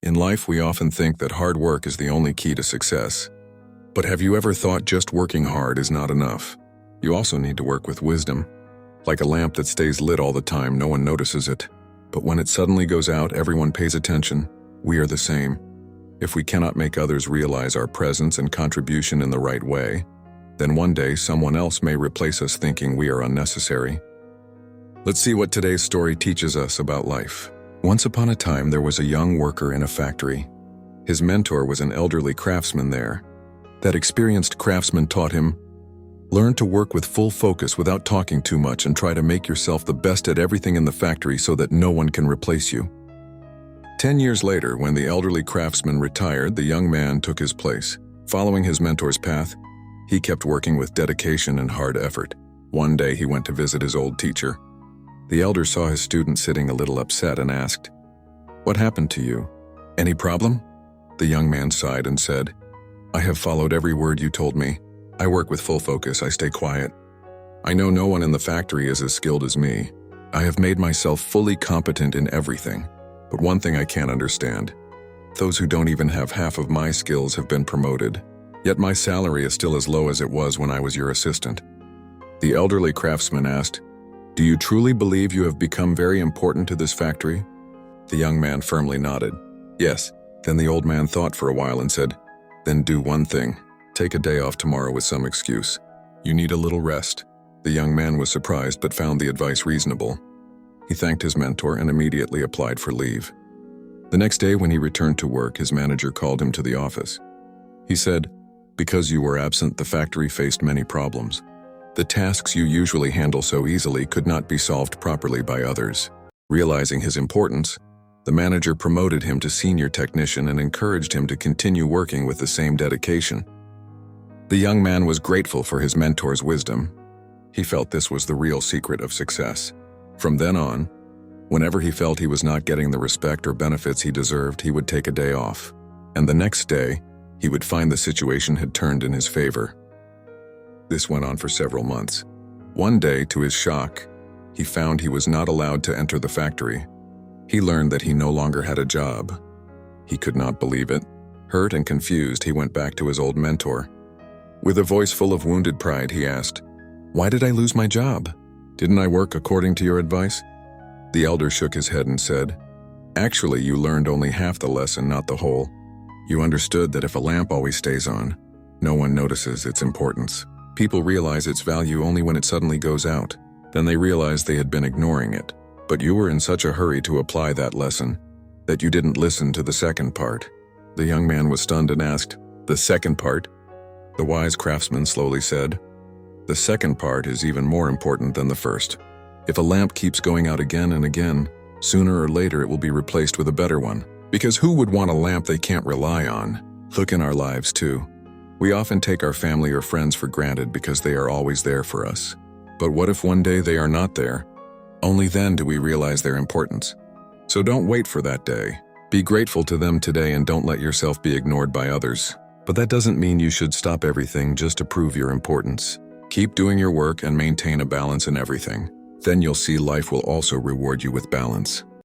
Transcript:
In life, we often think that hard work is the only key to success. But have you ever thought just working hard is not enough? You also need to work with wisdom. Like a lamp that stays lit all the time, no one notices it. But when it suddenly goes out, everyone pays attention. We are the same. If we cannot make others realize our presence and contribution in the right way, then one day someone else may replace us thinking we are unnecessary. Let's see what today's story teaches us about life. Once upon a time, there was a young worker in a factory. His mentor was an elderly craftsman there. That experienced craftsman taught him, learn to work with full focus without talking too much and try to make yourself the best at everything in the factory so that no one can replace you. 10 years later, when the elderly craftsman retired, the young man took his place. Following his mentor's path, he kept working with dedication and hard effort. One day, he went to visit his old teacher. The elder saw his student sitting a little upset and asked, "What happened to you? Any problem?" The young man sighed and said, "I have followed every word you told me. I work with full focus, I stay quiet. I know no one in the factory is as skilled as me. I have made myself fully competent in everything. But one thing I can't understand. Those who don't even have half of my skills have been promoted. Yet my salary is still as low as it was when I was your assistant." The elderly craftsman asked, "Do you truly believe you have become very important to this factory?" The young man firmly nodded. "Yes." Then the old man thought for a while and said, "Then do one thing. Take a day off tomorrow with some excuse. You need a little rest." The young man was surprised but found the advice reasonable. He thanked his mentor and immediately applied for leave. The next day when he returned to work, his manager called him to the office. He said, "Because you were absent, the factory faced many problems. The tasks you usually handle so easily could not be solved properly by others." Realizing his importance, the manager promoted him to senior technician and encouraged him to continue working with the same dedication. The young man was grateful for his mentor's wisdom. He felt this was the real secret of success. From then on, whenever he felt he was not getting the respect or benefits he deserved, he would take a day off. And the next day, he would find the situation had turned in his favor. This went on for several months. One day, to his shock, he found he was not allowed to enter the factory. He learned that he no longer had a job. He could not believe it. Hurt and confused, he went back to his old mentor. With a voice full of wounded pride, he asked, "Why did I lose my job? Didn't I work according to your advice?" The elder shook his head and said, "Actually, you learned only half the lesson, not the whole. You understood that if a lamp always stays on, no one notices its importance. People realize its value only when it suddenly goes out. Then they realize they had been ignoring it. But you were in such a hurry to apply that lesson that you didn't listen to the second part." The young man was stunned and asked, "The second part?" The wise craftsman slowly said, "The second part is even more important than the first. If a lamp keeps going out again and again, sooner or later it will be replaced with a better one. Because who would want a lamp they can't rely on?" Look in our lives too. We often take our family or friends for granted because they are always there for us. But what if one day they are not there? Only then do we realize their importance. So don't wait for that day. Be grateful to them today and don't let yourself be ignored by others. But that doesn't mean you should stop everything just to prove your importance. Keep doing your work and maintain a balance in everything. Then you'll see life will also reward you with balance.